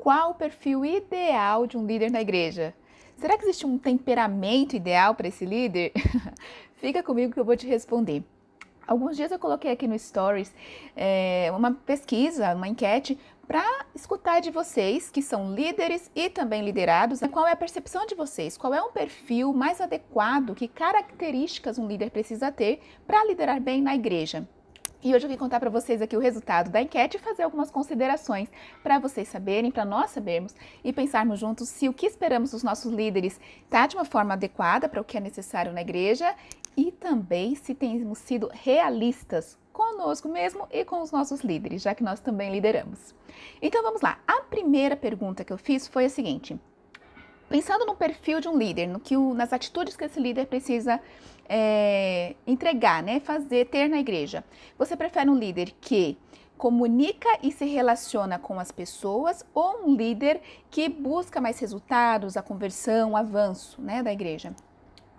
Qual o perfil ideal de um líder na igreja? Será que existe um temperamento ideal para esse líder? Fica comigo que eu vou te responder. Alguns dias eu coloquei aqui no Stories uma pesquisa, uma enquete, para escutar de vocês, que são líderes e também liderados, qual é a percepção de vocês, qual é um perfil mais adequado, que características um líder precisa ter para liderar bem na igreja. E hoje eu vim contar para vocês aqui o resultado da enquete e fazer algumas considerações para vocês saberem, para nós sabermos e pensarmos juntos se o que esperamos dos nossos líderes está de uma forma adequada para o que é necessário na igreja e também se temos sido realistas conosco mesmo e com os nossos líderes, já que nós também lideramos. Então vamos lá. A primeira pergunta que eu fiz foi a seguinte: pensando no perfil de um líder, nas atitudes que esse líder precisa entregar, né, ter na igreja, você prefere um líder que comunica e se relaciona com as pessoas ou um líder que busca mais resultados, a conversão, o avanço, né, da igreja?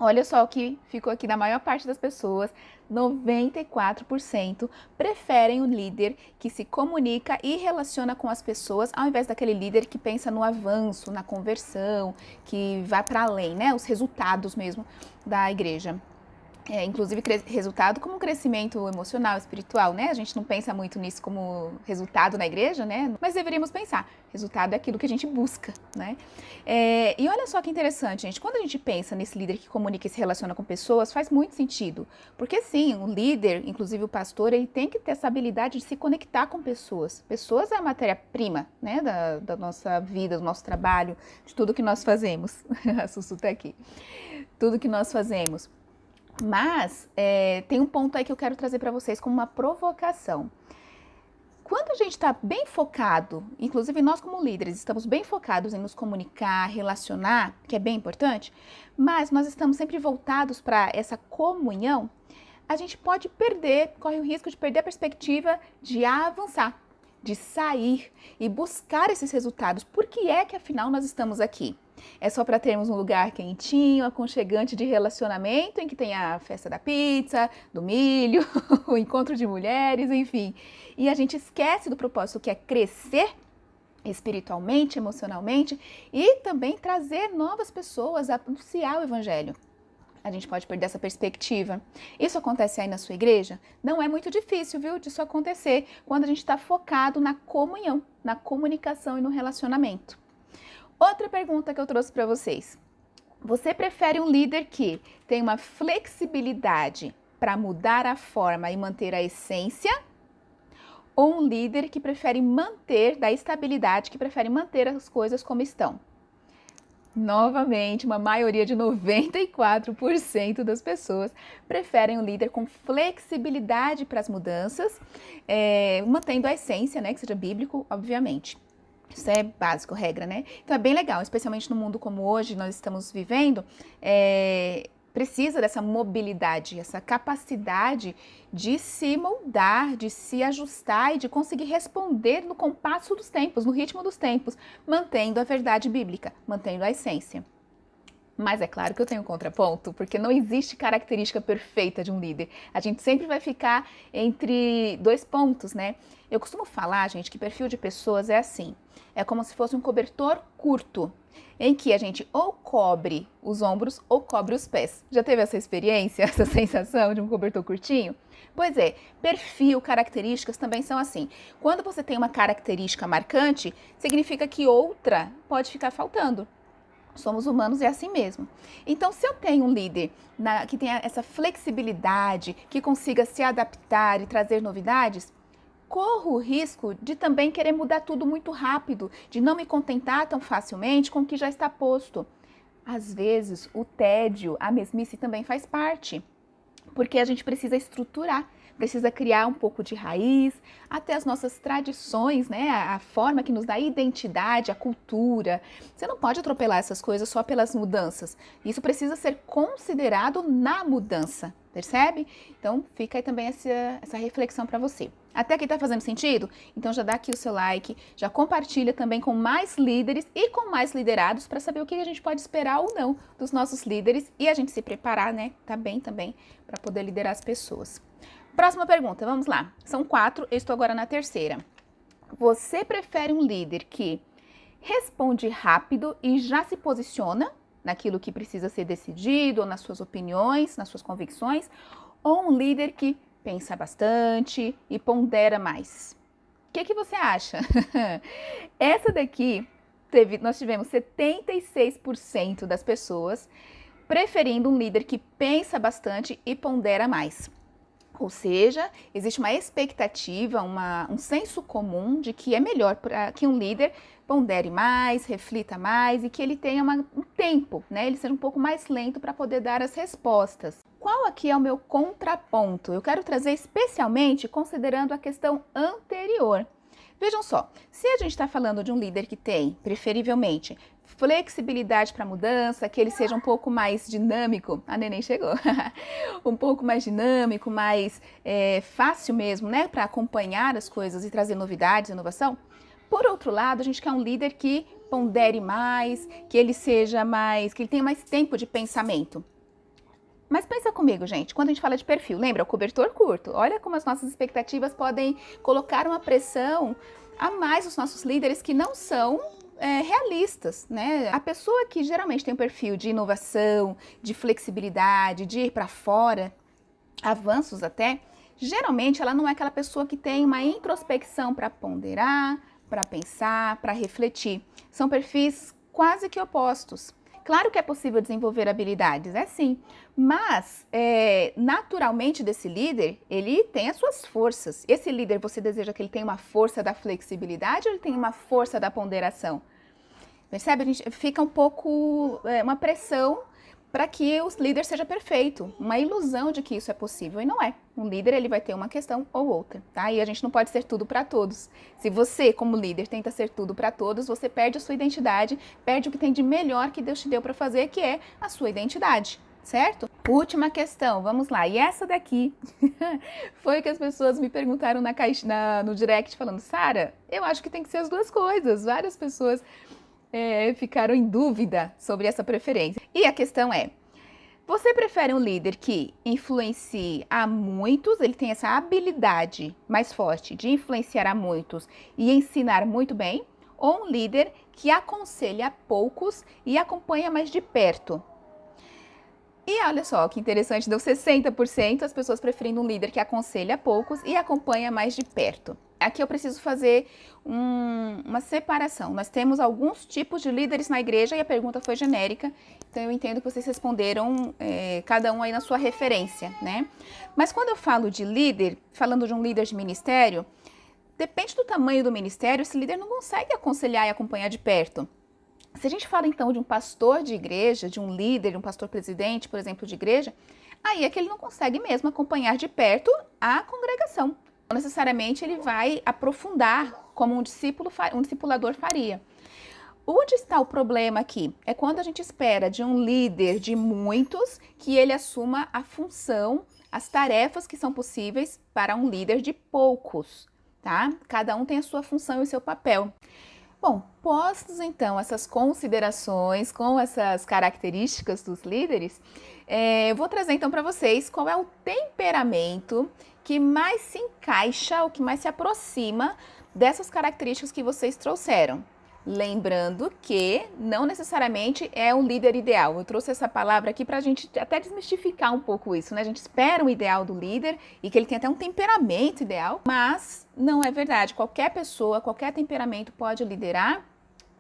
Olha só o que ficou aqui da maior parte das pessoas, 94% preferem o líder que se comunica e relaciona com as pessoas, ao invés daquele líder que pensa no avanço, na conversão, que vai para além, né? Os resultados mesmo da igreja. Inclusive resultado como crescimento emocional, espiritual, né? A gente não pensa muito nisso como resultado na igreja, né? Mas deveríamos pensar. Resultado é aquilo que a gente busca, né? E olha só que interessante, gente. Quando a gente pensa nesse líder que comunica e se relaciona com pessoas, faz muito sentido. Porque sim, o líder, inclusive o pastor, ele tem que ter essa habilidade de se conectar com pessoas. Pessoas é a matéria-prima, né? Da nossa vida, do nosso trabalho, de tudo que nós fazemos. A Sussu tá aqui. Tudo que nós fazemos. Mas tem um ponto aí que eu quero trazer para vocês como uma provocação. Quando a gente está bem focado, inclusive nós como líderes estamos bem focados em nos comunicar, relacionar, que é bem importante, mas nós estamos sempre voltados para essa comunhão, a gente pode corre o risco de perder a perspectiva de avançar, de sair e buscar esses resultados. Por que é que afinal nós estamos aqui? É só para termos um lugar quentinho, aconchegante de relacionamento, em que tem a festa da pizza, do milho, o encontro de mulheres, enfim. E a gente esquece do propósito que é crescer espiritualmente, emocionalmente e também trazer novas pessoas a anunciar o evangelho. A gente pode perder essa perspectiva. Isso acontece aí na sua igreja? Não é muito difícil, viu, disso acontecer quando a gente está focado na comunhão, na comunicação e no relacionamento. Outra pergunta que eu trouxe para vocês. Você prefere um líder que tem uma flexibilidade para mudar a forma e manter a essência? Ou um líder que prefere da estabilidade, que prefere manter as coisas como estão? Novamente, uma maioria de 94% das pessoas preferem um líder com flexibilidade para as mudanças, mantendo a essência, né, que seja bíblico, obviamente. Isso é básico, regra, né? Então é bem legal, especialmente no mundo como hoje nós estamos vivendo, precisa dessa mobilidade, essa capacidade de se moldar, de se ajustar e de conseguir responder no compasso dos tempos, no ritmo dos tempos, mantendo a verdade bíblica, mantendo a essência. Mas é claro que eu tenho um contraponto, porque não existe característica perfeita de um líder. A gente sempre vai ficar entre dois pontos, né? Eu costumo falar, gente, que perfil de pessoas é assim. É como se fosse um cobertor curto, em que a gente ou cobre os ombros ou cobre os pés. Já teve essa experiência, essa sensação de um cobertor curtinho? Pois é, perfil, características também são assim. Quando você tem uma característica marcante, significa que outra pode ficar faltando. Somos humanos, é assim mesmo. Então, se eu tenho um líder que tenha essa flexibilidade, que consiga se adaptar e trazer novidades, corro o risco de também querer mudar tudo muito rápido, de não me contentar tão facilmente com o que já está posto. Às vezes, o tédio, a mesmice também faz parte, porque a gente precisa estruturar, precisa criar um pouco de raiz, até as nossas tradições, né? A forma que nos dá identidade, a cultura. Você não pode atropelar essas coisas só pelas mudanças. Isso precisa ser considerado na mudança, percebe? Então, fica aí também essa reflexão para você. Até aqui tá fazendo sentido? Então já dá aqui o seu like, já compartilha também com mais líderes e com mais liderados para saber o que a gente pode esperar ou não dos nossos líderes e a gente se preparar, né? Tá bem também para poder liderar as pessoas. Próxima pergunta, vamos lá. São 4, eu estou agora na terceira. Você prefere um líder que responde rápido e já se posiciona naquilo que precisa ser decidido, ou nas suas opiniões, nas suas convicções, ou um líder que pensa bastante e pondera mais? O que você acha? Essa daqui, nós tivemos 76% das pessoas preferindo um líder que pensa bastante e pondera mais. Ou seja, existe uma expectativa, um senso comum de que é melhor que um líder pondere mais, reflita mais e que ele tenha um tempo, né? Ele seja um pouco mais lento para poder dar as respostas. Qual aqui é o meu contraponto? Eu quero trazer especialmente considerando a questão anterior. Vejam só, se a gente está falando de um líder que tem, preferivelmente, flexibilidade para mudança, que ele seja um pouco mais dinâmico, a neném chegou, um pouco mais dinâmico, mais fácil mesmo, né, para acompanhar as coisas e trazer novidades, inovação. Por outro lado, a gente quer um líder que pondere mais, que ele seja mais, que ele tenha mais tempo de pensamento. Mas pensa comigo, gente, quando a gente fala de perfil, lembra o cobertor curto? Olha como as nossas expectativas podem colocar uma pressão a mais nos nossos líderes que não são realistas, né? A pessoa que geralmente tem um perfil de inovação, de flexibilidade, de ir para fora, avanços até, geralmente ela não é aquela pessoa que tem uma introspecção para ponderar, para pensar, para refletir. São perfis quase que opostos. Claro que é possível desenvolver habilidades, é sim, mas naturalmente desse líder, ele tem as suas forças. Esse líder, você deseja que ele tenha uma força da flexibilidade ou ele tem uma força da ponderação? Percebe? A gente fica um pouco, uma pressão para que o líder seja perfeito, uma ilusão de que isso é possível, e não é. Um líder, ele vai ter uma questão ou outra, tá? E a gente não pode ser tudo para todos. Se você, como líder, tenta ser tudo para todos, você perde a sua identidade, perde o que tem de melhor que Deus te deu para fazer, que é a sua identidade, certo? Última questão, vamos lá. E essa daqui foi que as pessoas me perguntaram no direct, falando, Sara, eu acho que tem que ser as duas coisas. Várias pessoas ficaram em dúvida sobre essa preferência. E a questão é, você prefere um líder que influencie a muitos, ele tem essa habilidade mais forte de influenciar a muitos e ensinar muito bem, ou um líder que aconselha a poucos e acompanha mais de perto? E olha só que interessante, deu 60% as pessoas preferindo um líder que aconselha poucos e acompanha mais de perto. Aqui eu preciso fazer uma separação. Nós temos alguns tipos de líderes na igreja e a pergunta foi genérica, então eu entendo que vocês responderam cada um aí na sua referência, né? Mas quando eu falo de líder, falando de um líder de ministério, depende do tamanho do ministério, esse líder não consegue aconselhar e acompanhar de perto. Se a gente fala então de um pastor de igreja, de um líder, um pastor presidente, por exemplo, de igreja, aí é que ele não consegue mesmo acompanhar de perto a congregação. Não necessariamente ele vai aprofundar como um discipulador faria. Onde está o problema aqui? É quando a gente espera de um líder de muitos que ele assuma a função, as tarefas que são possíveis para um líder de poucos, tá? Cada um tem a sua função e o seu papel. Bom, postos então essas considerações com essas características dos líderes, eu vou trazer então para vocês qual é o temperamento que mais se encaixa, o que mais se aproxima dessas características que vocês trouxeram. Lembrando que não necessariamente é um líder ideal. Eu trouxe essa palavra aqui para a gente até desmistificar um pouco isso, né? A gente espera um ideal do líder e que ele tenha até um temperamento ideal, mas não é verdade. Qualquer pessoa, qualquer temperamento pode liderar,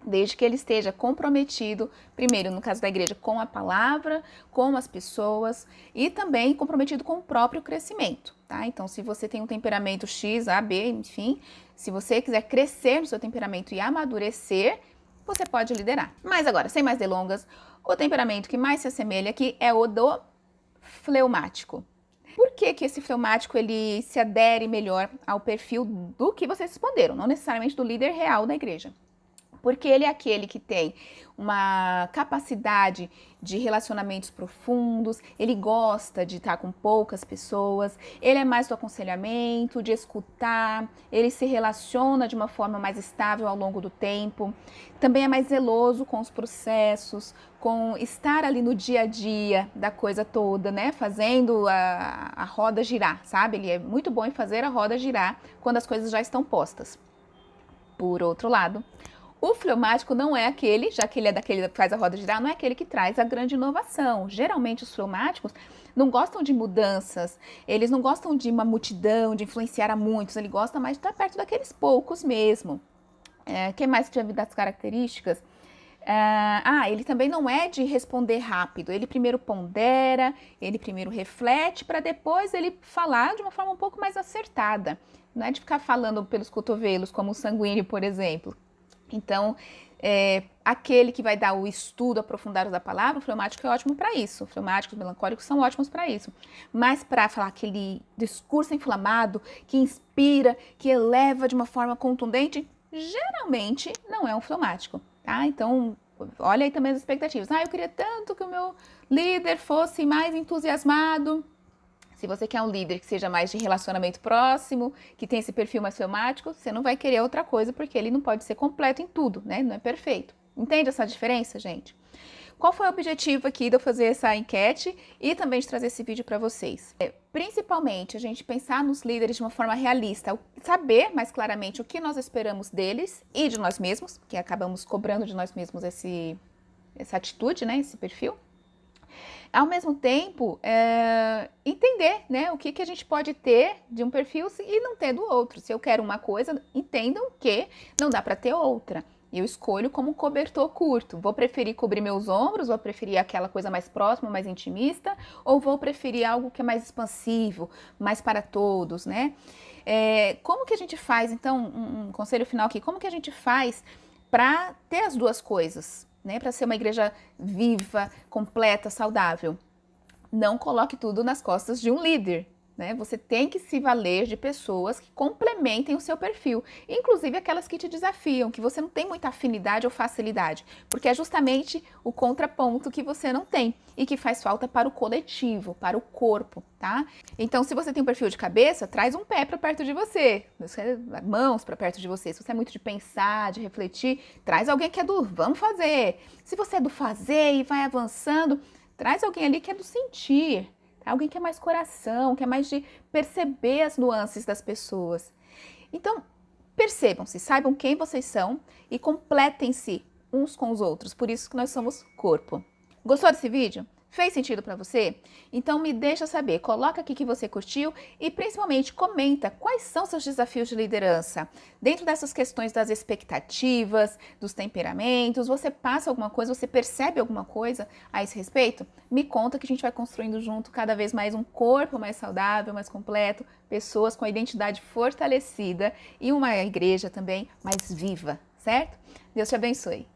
desde que ele esteja comprometido, primeiro, no caso da igreja, com a palavra, com as pessoas e também comprometido com o próprio crescimento, tá? Então, se você tem um temperamento X, A, B, enfim, se você quiser crescer no seu temperamento e amadurecer, você pode liderar. Mas agora, sem mais delongas, o temperamento que mais se assemelha aqui é o do fleumático. Por que que esse fleumático ele se adere melhor ao perfil do que vocês responderam, não necessariamente do líder real da igreja? Porque ele é aquele que tem uma capacidade de relacionamentos profundos, ele gosta de estar com poucas pessoas, ele é mais do aconselhamento, de escutar, ele se relaciona de uma forma mais estável ao longo do tempo, também é mais zeloso com os processos, com estar ali no dia a dia da coisa toda, né? Fazendo a roda girar, sabe? Ele é muito bom em fazer a roda girar quando as coisas já estão postas. Por outro lado, O fleumático não é aquele, já que ele é daquele que faz a roda girar, não é aquele que traz a grande inovação. Geralmente os fleumáticos não gostam de mudanças, eles não gostam de uma multidão, de influenciar a muitos, ele gosta mais de estar perto daqueles poucos mesmo. Quem mais tinha das características? Ele também não é de responder rápido. Ele primeiro pondera, ele primeiro reflete, para depois ele falar de uma forma um pouco mais acertada. Não é de ficar falando pelos cotovelos, como o sanguíneo, por exemplo. Então, aquele que vai dar o estudo aprofundado da palavra, o fleumático é ótimo para isso. Fleumáticos, melancólicos são ótimos para isso. Mas para falar aquele discurso inflamado, que inspira, que eleva de uma forma contundente, geralmente não é um fleumático. Tá? Então, olha aí também as expectativas. Eu queria tanto que o meu líder fosse mais entusiasmado. Se você quer um líder que seja mais de relacionamento próximo, que tenha esse perfil mais fleumático, você não vai querer outra coisa, porque ele não pode ser completo em tudo, né? Não é perfeito. Entende essa diferença, gente? Qual foi o objetivo aqui de eu fazer essa enquete e também de trazer esse vídeo para vocês? Principalmente, a gente pensar nos líderes de uma forma realista, saber mais claramente o que nós esperamos deles e de nós mesmos, que acabamos cobrando de nós mesmos essa atitude, né, esse perfil. Ao mesmo tempo, entender, né, o que a gente pode ter de um perfil e não ter do outro. Se eu quero uma coisa, entendam que não dá para ter outra. Eu escolho como um cobertor curto. Vou preferir cobrir meus ombros, vou preferir aquela coisa mais próxima, mais intimista, ou vou preferir algo que é mais expansivo, mais para todos, né? Como que a gente faz, então, um conselho final aqui, como que a gente faz para ter as duas coisas, né? Para ser uma igreja viva, completa, saudável? Não coloque tudo nas costas de um líder. Né? Você tem que se valer de pessoas que complementem o seu perfil, inclusive aquelas que te desafiam, que você não tem muita afinidade ou facilidade, porque é justamente o contraponto que você não tem e que faz falta para o coletivo, para o corpo, tá? Então, se você tem um perfil de cabeça, traz um pé para perto de você, mãos para perto de você. Se você é muito de pensar, de refletir, traz alguém que é do vamos fazer. Se você é do fazer e vai avançando, traz alguém ali que é do sentir. Alguém que é mais coração, que é mais de perceber as nuances das pessoas. Então, percebam-se, saibam quem vocês são e completem-se uns com os outros. Por isso que nós somos corpo. Gostou desse vídeo? Fez sentido para você? Então me deixa saber, coloca aqui que você curtiu e principalmente comenta quais são seus desafios de liderança. Dentro dessas questões das expectativas, dos temperamentos, você passa alguma coisa, você percebe alguma coisa a esse respeito? Me conta que a gente vai construindo junto cada vez mais um corpo mais saudável, mais completo, pessoas com a identidade fortalecida e uma igreja também mais viva, certo? Deus te abençoe.